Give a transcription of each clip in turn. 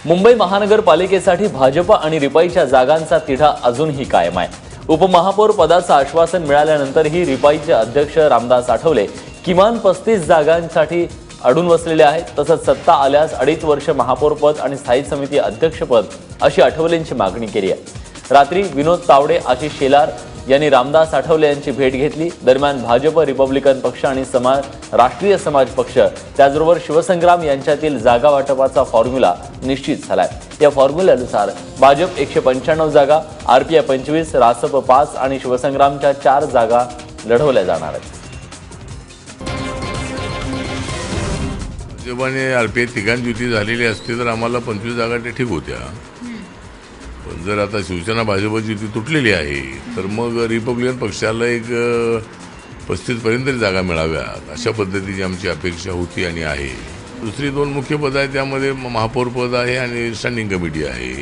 मुंबई महानगरपालिकेसाठी भाजप आणि रिपाईच्या जागांचा तिढा अजूनही कायम आहे। उपमहापौर पदाचं आश्वासन मिळाल्यानंतरही रिपाईचे अध्यक्ष रामदास आठवले किमान 35 जागांसाठी अडून बसलेले आहेत। तसंच सत्ता आल्यास 2.5 वर्ष महापौरपद आणि स्थायी समिती अध्यक्षपद अशी आठवलेंची मागणी केली आहे। रात्री विनोद तावडे, आशिष शेलार यांनी रामदास आठवले यांची भेट घेतली। दरम्यान भाजप, रिपब्लिकन पक्ष आणि राष्ट्रीय समाज पक्ष त्याचबरोबर शिवसंग्राम यांच्यातील जागा वाटपाचा फॉर्म्युला निश्चित झालाय। या फॉर्म्युल्यानुसार भाजप 195 जागा, आरपीआय 25, रासप 5 आणि शिवसंग्रामच्या 4 जागा लढवल्या जाणार आहेत। भाजप आणि आरपीआय तिघांची युती झालेली असती तर आम्हाला 25 जागा ते ठीक होत्या। पण जर आता शिवसेना भाजपची युती तुटलेली आहे तर मग रिपब्लिकन पक्षाला एक 35 पर्यंत जागा मिळाव्यात अशा पद्धतीची आमची अपेक्षा होती आणि आहे। दुसरी 2 मुख्य पद आहेत, त्यामध्ये महापौर पद आहे आणि स्टँडिंग कमिटी आहे।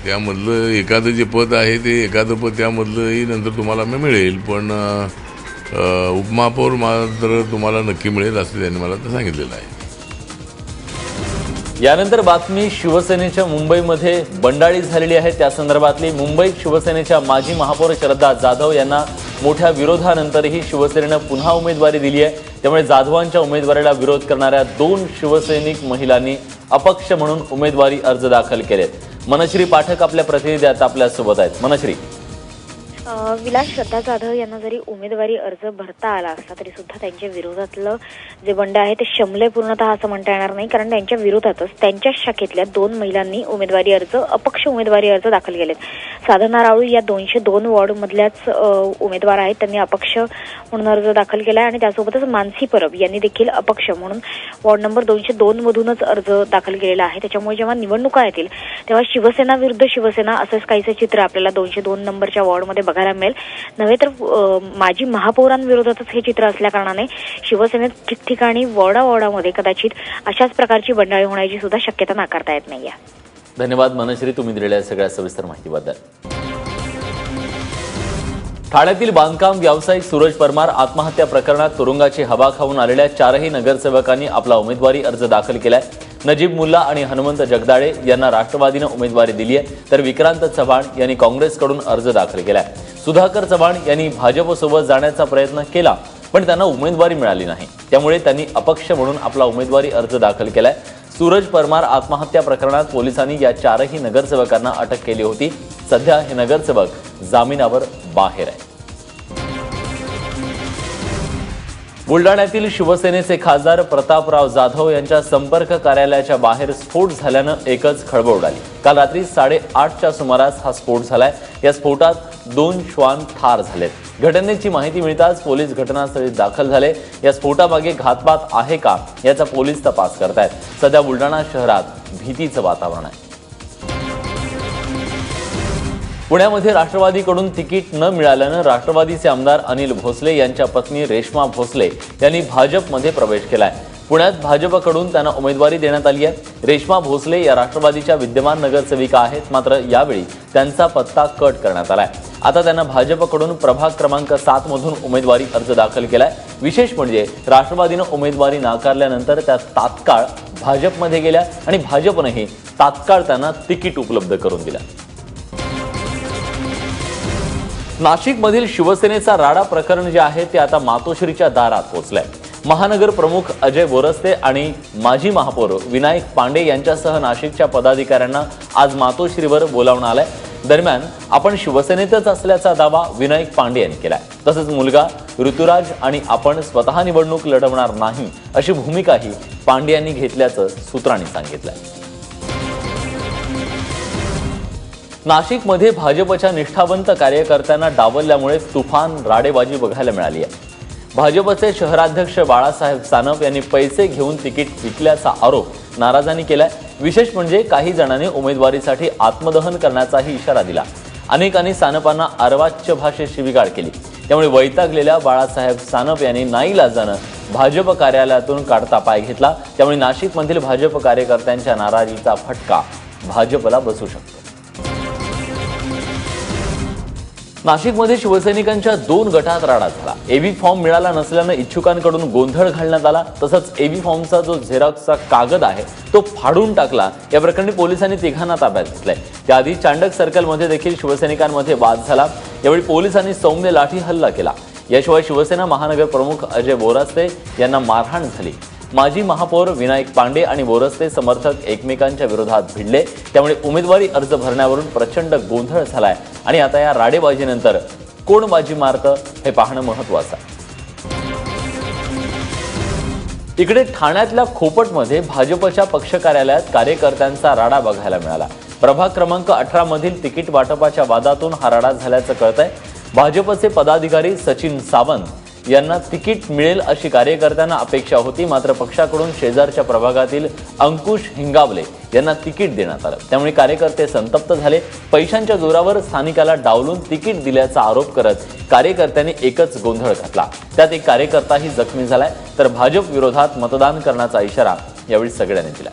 त्यामधलं एखादं जे पद आहे ते एखादं पद त्यामधलंही नंतर तुम्हाला मिळेल, पण उपमहापौर मात्र तुम्हाला नक्की मिळेल असं त्यांनी मला तर सांगितलेलं आहे। यानंतर बातमी शिवसेनेच्या मुंबईमध्ये बंडाळी झालेली आहे त्या संदर्भातली। मुंबईत शिवसेनेच्या माजी महापौर श्रद्धा जाधव यांना मोठ्या विरोधानंतरही शिवसेनेनं पुन्हा उमेदवारी दिली आहे। त्यामुळे जाधवांच्या उमेदवारीला विरोध करणाऱ्या 2 शिवसैनिक महिलांनी अपक्ष म्हणून उमेदवारी अर्ज दाखल केलेत। मनश्री पाठक आपल्या प्रतिनिधी आता आपल्यासोबत आहेत। मनश्री, विलास, श्रद्धा जाधव यांना जरी उमेदवारी अर्ज भरता आला असला तरी सुद्धा त्यांच्या विरोधातलं जे बंड आहे ते शमले पूर्णतः असं म्हणता येणार नाही, कारण त्यांच्या विरोधातच त्यांच्या शाखेतल्या 2 महिलांनी अपक्ष उमेदवारी अर्ज दाखल केलेत। साधना राऊळ या 202 वॉर्ड मधल्याच उमेदवार आहेत, त्यांनी अपक्ष म्हणून अर्ज दाखल केलाय आणि त्यासोबतच मानसी परब यांनी देखील अपक्ष म्हणून वॉर्ड नंबर 202 मधूनच अर्ज दाखल केलेला आहे। त्याच्यामुळे जेव्हा निवडणुका येतील तेव्हा शिवसेना विरुद्ध शिवसेना असंच काहीचं चित्र आपल्याला 202 नंबरच्या वॉर्डमध्ये बघायला मिळेल। नव्हे तर माजी महापौरांविरोधातच हे चित्र असल्या कारणाने शिवसेनेत ठिकठिकाणी वॉर्डामध्ये कदाचित अशाच प्रकारची बंडाळी होण्याची सुद्धा शक्यता नाकारता येत नाहीये। धन्यवाद मनश्री, तुम्ही दिलेल्या सगळ्या सविस्तर माहितीबद्दल। ठाण्यातील बांधकाम व्यावसायिक सूरज परमार आत्महत्या प्रकरणात तुरुंगाची हवा खाऊन आलेल्या 4ही नगरसेवकांनी आपला उमेदवारी अर्ज दाखल केलाय। नजीब मुल्ला आणि हनुमंत जगदाळे यांना राष्ट्रवादीने उमेदवारी दिली आहे, तर विक्रांत चव्हाण यांनी काँग्रेसकडून अर्ज दाखल केलाय। सुधाकर चव्हाण यांनी भाजपसोबत जाण्याचा प्रयत्न केला, पण त्यांना उमेदवारी मिळाली नाही, त्यामुळे त्यांनी अपक्ष म्हणून आपला उमेदवारी अर्ज दाखल केलाय। सूरज परमार आत्महत्या प्रकरणात पोलिसांनी या 4ही नगरसेवकांना अटक केली होती। सध्या हे नगरसेवक जामिनावर बाहेर आहेत। बुलडाण्यातील शिवसेनेचे खासदार प्रतापराव जाधव यांच्या संपर्क कार्यालयाच्या बाहेर स्फोट झाल्यानं एकच खळबळ उडाली। काल रात्री 8:30च्या सुमारास हा स्फोट झालाय। या स्फोटात 2 श्वान ठार झालेत। घटनेची माहिती मिळताच पोलीस घटनास्थळी दाखल झाले। या स्फोटामागे घातपात आहे का याचा पोलीस तपास करतायत। सध्या बुलडाणा शहरात भीतीचं वातावरण आहे। पुण्यामध्ये राष्ट्रवादीकडून तिकीट न मिळाल्यानं राष्ट्रवादीचे आमदार अनिल भोसले यांच्या पत्नी रेश्मा भोसले यांनी भाजपमध्ये प्रवेश केलाय। पुण्यात भाजपकडून त्यांना उमेदवारी देण्यात आली आहे। रेश्मा भोसले या राष्ट्रवादीच्या विद्यमान नगरसेविका आहेत, मात्र यावेळी त्यांचा पत्ता कट करण्यात आलाय। आता त्यांना भाजपकडून प्रभाग क्रमांक 7 मधून उमेदवारी अर्ज दाखल केलाय। विशेष म्हणजे राष्ट्रवादीनं उमेदवारी नाकारल्यानंतर त्या तात्काळ भाजपमध्ये गेल्या आणि भाजपनेही तात्काळ त्यांना तिकीट उपलब्ध करून दिलं। नाशिकमधील शिवसेनेचा राडा प्रकरण जे आहे ते आता मातोश्रीच्या दारात पोहोचलंय। महानगर प्रमुख अजय बोरस्ते आणि माजी महापौर विनायक पांडे यांच्यासह नाशिकच्या पदाधिकाऱ्यांना आज मातोश्रीवर बोलावण्यात आलंय। दरम्यान आपण शिवसेनेतच असल्याचा दावा विनायक पांडे यांनी केलाय। तसंच मुलगा ऋतुराज आणि आपण स्वतः निवडणूक लढवणार नाही अशी भूमिकाही पांडे यांनी घेतल्याचं सूत्रांनी सांगितलंय। नाशिकमध्ये भाजपच्या निष्ठावंत कार्यकर्त्यांना डावलल्यामुळे तुफान राडेबाजी बघायला मिळाली आहे। भाजपचे शहराध्यक्ष बाळासाहेब सानप यांनी पैसे घेऊन तिकीट विकल्याचा आरोप नाराजांनी केलाय। विशेष म्हणजे काही जणांनी उमेदवारीसाठी आत्मदहन करण्याचाही इशारा दिला। अनेकांनी सानपांना अर्वाच्य भाषेत शिवीगाळ केली। त्यामुळे वैतागलेल्या बाळासाहेब सानप यांनी नाईलाजानं भाजप कार्यालयातून काढता पाय घेतला। त्यामुळे नाशिकमधील भाजप कार्यकर्त्यांच्या नाराजीचा फटका भाजपला बसू शकतो। नाशिकमध्ये शिवसैनिकांच्या 2 गटात राडा झाला. एव्ही फॉर्म मिळाला नसल्यानं इच्छुकांकडून गोंधळ घालण्यात आला. तसंच एव्ही फॉर्मचा जो झेरॉक्सचा कागद आहे तो फाडून टाकला. या प्रकरणी पोलिसांनी तिघांना ताब्यात घेतलंय. त्याआधी चांडक सर्कलमध्ये देखील शिवसैनिकांमध्ये वाद झाला. यावेळी पोलिसांनी सौम्य लाठी हल्ला केला. याशिवाय शिवसेना महानगर प्रमुख अजय बोरास्ते यांना मारहाण झाली. माजी महापौर विनायक पांडे आणि बोरस्ते समर्थक एकमेकांच्या विरोधात भिडले. त्यामुळे उमेदवारी अर्ज भरण्यावरून प्रचंड गोंधळ झालाय आणि आता या राडेबाजीनंतर कोण बाजी मारतं हे पाहणं महत्त्वाचं आहे. इकडे ठाण्यातल्या खोपटमध्ये भाजपच्या पक्ष कार्यालयात कार्यकर्त्यांचा राडा बघायला मिळाला. प्रभाग क्रमांक 18 मधील तिकीट वाटपाच्या वादातून हा राडा झाल्याचं कळतंय. भाजपचे पदाधिकारी सचिन सावंत यांना तिकीट मिळेल अशी कार्यकर्त्यांना अपेक्षा होती. मात्र पक्षाकडून शेजारच्या प्रभागातील अंकुश हिंगावले यांना तिकीट देण्यात आलं. त्यामुळे कार्यकर्ते संतप्त झाले. पैशांच्या जोरावर स्थानिकाला डावलून तिकीट दिल्याचा आरोप करत कार्यकर्त्यांनी एकच गोंधळ घातला. त्यात एक कार्यकर्ताही जखमी झालाय. तर भाजप विरोधात मतदान करण्याचा इशारा यावेळी सगळ्यांनी दिला.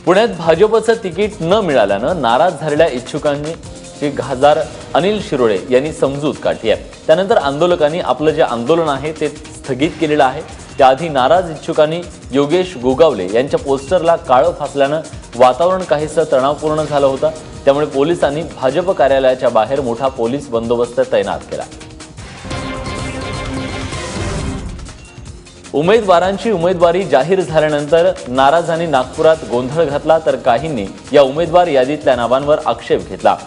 पुण्यात भाजपचं तिकीट न मिळाल्यानं नाराज झालेल्या इच्छुकांनी खासदार अनिल शिरोळे यांनी समजूत काढली आहे. त्यानंतर आंदोलकांनी आपलं जे आंदोलन आहे ते स्थगित केलेलं आहे. त्याआधी नाराज इच्छुकांनी योगेश गोगावले यांच्या पोस्टरला काळं फासल्यानं वातावरण काहीसं तणावपूर्ण झालं होतं. त्यामुळे पोलिसांनी भाजप कार्यालयाच्या बाहेर मोठा पोलीस बंदोबस्त तैनात केला. उमेदवारांची उमेदवारी जाहीर झाल्यानंतर नाराजांनी नागपुरात गोंधळ घातला. तर काहींनी या उमेदवार यादीतल्या नावांवर आक्षेप घेतला.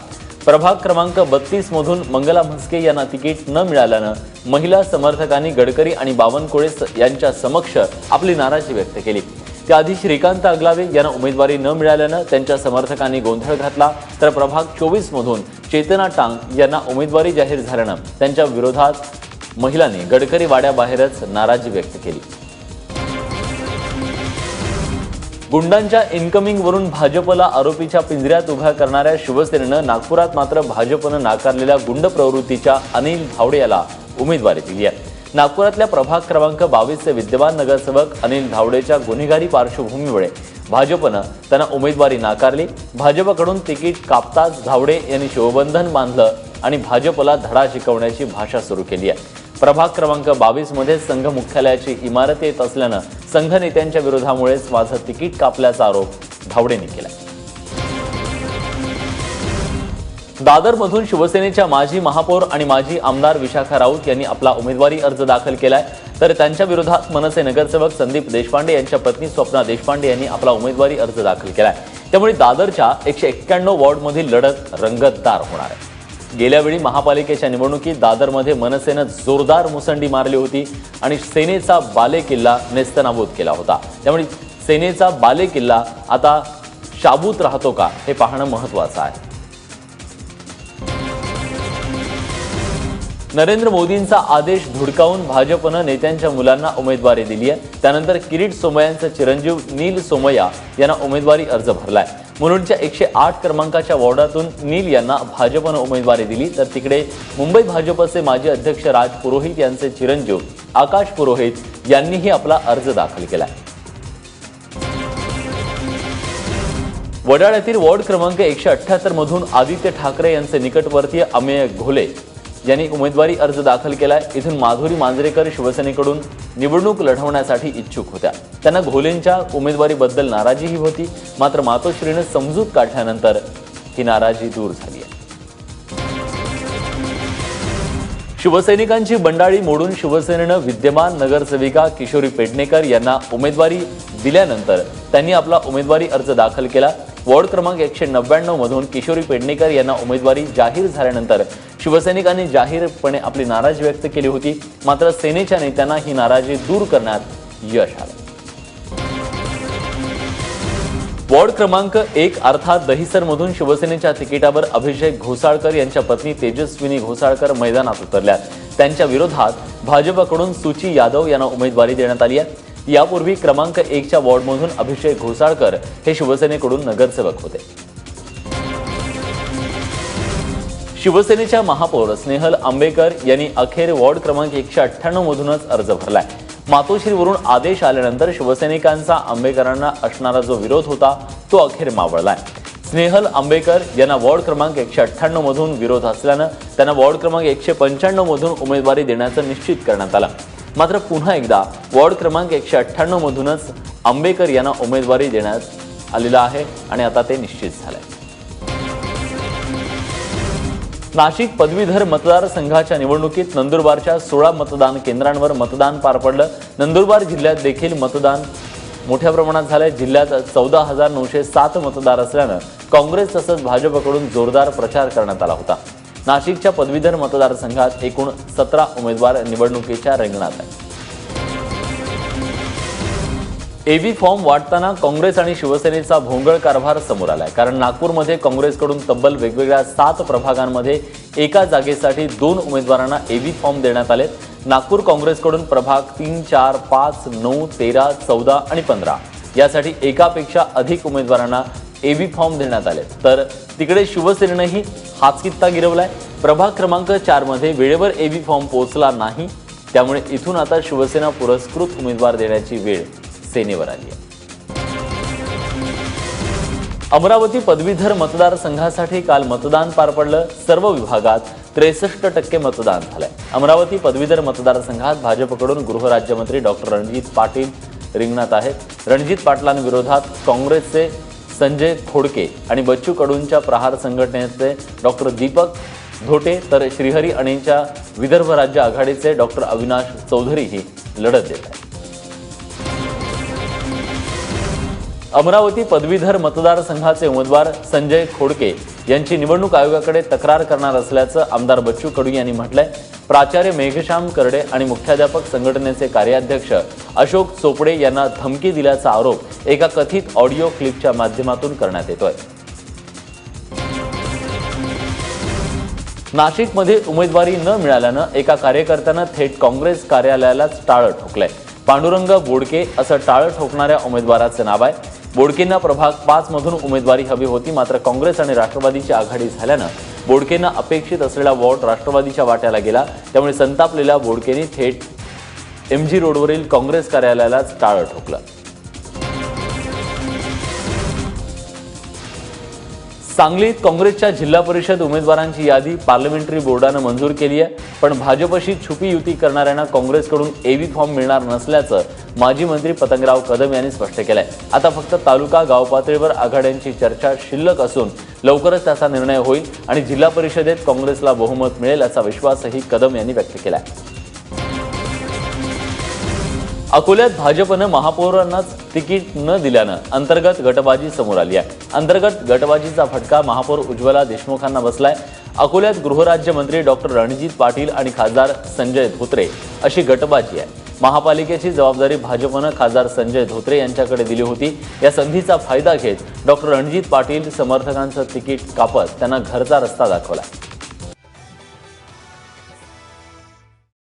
प्रभाग क्रमांक 32 मधून मंगला म्हस्के यांना तिकीट न मिळाल्यानं महिला समर्थकांनी गडकरी आणि बावनकुळे यांच्या समक्ष आपली नाराजी व्यक्त केली. त्याआधी श्रीकांत अगलावे यांना उमेदवारी न मिळाल्यानं त्यांच्या समर्थकांनी गोंधळ घातला. तर प्रभाग 24 मधून चेतना टांग यांना उमेदवारी जाहीर झाल्यानं त्यांच्या विरोधात महिलांनी गडकरी वाड्याबाहेरच नाराजी व्यक्त केली. गुंडांच्या इन्कमिंगवरून भाजपला आरोपीच्या पिंजऱ्यात उभ्या करणाऱ्या शिवसेनेनं नागपुरात मात्र भाजपनं नाकारलेल्या गुंड प्रवृत्तीच्या अनिल धावडे याला उमेदवारी दिली आहे. नागपुरातल्या प्रभाग क्रमांक 22चे विद्यमान नगरसेवक अनिल धावडेच्या गुन्हेगारी पार्श्वभूमीमुळे भाजपनं त्यांना उमेदवारी नाकारली. भाजपकडून तिकीट कापताच धावडे यांनी शिवबंधन बांधलं आणि भाजपला धडा शिकवण्याची भाषा सुरू केली आहे. प्रभाग क्रमांक 22 मध्ये संघ मुख्यालयाची इमारत येत असल्यानं संघ नेत्यांच्या विरोधामुळेच माझं तिकीट कापल्याचा आरोप धावडेंनी केला. दादरमधून शिवसेनेच्या माजी महापौर आणि माजी आमदार विशाखा राऊत यांनी आपला उमेदवारी अर्ज दाखल केलाय. तर त्यांच्या विरोधात मनसे नगरसेवक संदीप देशपांडे यांच्या पत्नी स्वप्ना देशपांडे यांनी आपला उमेदवारी अर्ज दाखल केलाय. त्यामुळे दादरच्या 191 वॉर्डमधील लढत रंगतदार होणार आहे. गेल्यावेळी महापालिकेच्या निवडणुकीत दादरमध्ये मनसेनं जोरदार मुसंडी मारली होती आणि सेनेचा बालेकिल्ला नेस्तनाबूत केला होता. त्यामुळे सेनेचा बालेकिल्ला आता शाबूत राहतो का हे पाहणं महत्त्वाचं आहे. नरेंद्र मोदींचा आदेश धुडकावून भाजपनं नेत्यांच्या मुलांना उमेदवारी दिली आहे. त्यानंतर किरीट सोमय्यांचे चिरंजीव नील सोमय्या यांना उमेदवारी अर्ज भरलाय. मुलुंडच्या 108 क्रमांकाच्या वॉर्डातून नील यांना भाजपनं उमेदवारी दिली. तर तिकडे मुंबई भाजपचे माजी अध्यक्ष राज पुरोहित यांचे चिरंजीव आकाश पुरोहित यांनीही आपला अर्ज दाखल केलाय. वडाळ्यातील वॉर्ड क्रमांक 178 मधून आदित्य ठाकरे यांचे निकटवर्तीय अमेय घोले यांनी उमेदवारी अर्ज दाखल केलाय. इथून माधुरी मांजरेकर शिवसेनेकडून निवडणूक लढवण्यासाठी इच्छुक होत्या. त्यांना घोलेंच्या उमेदवारीबद्दल नाराजीही होती. मात्र मातोश्रीने समजूत काढल्यानंतर ही नाराजी दूर झाली आहे. शिवसैनिकांची बंडाळी मोडून शिवसेनेनं विद्यमान नगरसेविका किशोरी पेडणेकर यांना उमेदवारी दिल्यानंतर त्यांनी आपला उमेदवारी अर्ज दाखल केला. वॉर्ड क्रमांक 199 मधून किशोरी पेडणेकर यांना उमेदवारी जाहीर झाल्यानंतर शिवसैनिकांनी जाहीरपणे आपली नाराजी व्यक्त केली होती. मात्र सेनेच्या नेत्यांना ही नाराजी दूर करण्यात यश आलं. वॉर्ड क्रमांक 1 अर्थात दहिसर मधून शिवसेनेच्या तिकिटावर अभिषेक घोसाळकर यांच्या पत्नी तेजस्विनी घोसाळकर मैदानात उतरल्या. त्यांच्या विरोधात भाजपकडून सुची यादव यांना उमेदवारी देण्यात आली आहे. यापूर्वी क्रमांक 1च्या वॉर्डमधून अभिषेक घोसाळकर हे शिवसेनेकडून नगरसेवक होते. शिवसेनेच्या महापौर स्नेहल आंबेकर यांनी अखेर वॉर्ड क्रमांक 198 मधूनच अर्ज भरलाय. मातोश्रीवरून आदेश आल्यानंतर शिवसैनिकांचा आंबेकरांना असणारा जो विरोध होता तो अखेर मावळलाय. स्नेहल आंबेकर यांना वॉर्ड क्रमांक 198 मधून विरोध असल्यानं त्यांना वॉर्ड क्रमांक 195 मधून उमेदवारी देण्याचं निश्चित करण्यात आलं. मात्र पुन्हा एकदा वॉर्ड क्रमांक 198 मधूनच आंबेकर यांना उमेदवारी देण्यात आलेला आहे आणि आता ते निश्चित झालंय. नाशिक पदवीधर मतदारसंघाच्या निवडणुकीत नंदुरबारच्या 16 मतदान केंद्रांवर मतदान पार पडलं. नंदुरबार जिल्ह्यात देखील मतदान मोठ्या प्रमाणात झालंय. जिल्ह्यात 14,907 मतदार असल्यानं काँग्रेस तसंच भाजपकडून जोरदार प्रचार करण्यात आला होता. नाशिकच्या पदवीधर मतदारसंघात एकूण 17 उमेदवार निवडणुकीच्या रिंगणात आहेत. एबी फॉर्म वाटताना काँग्रेस आणि शिवसेनेचा भोंगळ कारभार समोर आलाय. कारण नागपूरमध्ये काँग्रेसकडून तब्बल वेगवेगळ्या 7 प्रभागांमध्ये एका जागेसाठी 2 उमेदवारांना एबी फॉर्म देण्यात आले. नागपूर काँग्रेसकडून प्रभाग 3, 4, 5, 9, 13, 14 आणि 15 यासाठी एकापेक्षा अधिक उमेदवारांना एबी फॉर्म देण्यात आले. तर तिकडे शिवसेनेनंही हाच कित्ता गिरवलाय. प्रभाग क्रमांक 4 मध्ये वेळेवर एबी फॉर्म पोहोचला नाही. त्यामुळे इथून आता शिवसेना पुरस्कृत उमेदवार देण्याची वेळ सेनेवर आली आहे. अमरावती पदवीधर मतदारसंघासाठी काल मतदान पार पडलं. सर्व विभागात 63% मतदान झालंय. अमरावती पदवीधर मतदारसंघात भाजपकडून गृहराज्यमंत्री डॉक्टर रणजित पाटील रिंगणात आहेत. रणजित पाटलांविरोधात काँग्रेसचे संजय खोडके आणि बच्चू कडूंच्या प्रहार संघटनेचे डॉक्टर दीपक धोटे तर श्रीहरी अणेंच्या विदर्भ राज्य आघाडीचे डॉक्टर अविनाश चौधरीही लढत देत आहेत. अमरावती पदवीधर मतदारसंघाचे उमेदवार संजय खोडके यांची निवडणूक आयोगाकडे तक्रार करणार असल्याचं आमदार बच्चू कडू यांनी म्हटलंय. प्राचार्य मेघश्याम करडे आणि मुख्याध्यापक संघटनेचे कार्याध्यक्ष अशोक चोपडे यांना धमकी दिल्याचा आरोप एका कथित ऑडिओ क्लिपच्या माध्यमातून करण्यात येतोय. नाशिकमध्ये उमेदवारी न मिळाल्यानं एका कार्यकर्त्यानं थेट काँग्रेस कार्यालयालाच टाळं ठोकलंय. पांडुरंग बोडके असं टाळं ठोकणाऱ्या उमेदवाराचं नाव आहे. बोडकेंना प्रभाग 5 मधून उमेदवारी हवी होती. मात्र काँग्रेस आणि राष्ट्रवादीची आघाडी झाल्यानं बोडकेंना अपेक्षित असलेला वॉट राष्ट्रवादीच्या वाट्याला गेला. त्यामुळे संतापलेल्या बोडकेंनी थेट MG रोडवरील काँग्रेस कार्यालयालाच टाळं ठोकलं. सांगलीत काँग्रेसच्या जिल्हा परिषद उमेदवारांची यादी पार्लमेंटरी बोर्डानं मंजूर केली आहे. पण भाजपशी छुपी युती करणाऱ्यांना काँग्रेसकडून एबी फॉर्म मिळणार नसल्याचं माजी मंत्री पतंगराव कदम यांनी स्पष्ट केलंय. आता फक्त तालुका गाव पातळीवर आघाड्यांची चर्चा शिल्लक असून लवकरच त्याचा निर्णय होईल आणि जिल्हा परिषदेत काँग्रेसला बहुमत मिळेल असा विश्वासही कदम यांनी व्यक्त केलाय. अकोल्यात भाजपनं महापौरांनाच तिकीट न दिल्यानं अंतर्गत गटबाजी समोर आली आहे. अंतर्गत गटबाजीचा फटका महापौर उज्ज्वला देशमुखांना बसलाय. अकोल्यात गृहराज्यमंत्री डॉक्टर रणजित पाटील आणि खासदार संजय धोत्रे अशी गटबाजी आहे. महापालिकेची जबाबदारी भाजपनं खासदार संजय धोत्रे यांच्याकडे दिली होती. या संधीचा फायदा घेत डॉक्टर रणजित पाटील समर्थकांचं तिकीट कापत त्यांना घरचा रस्ता दाखवला.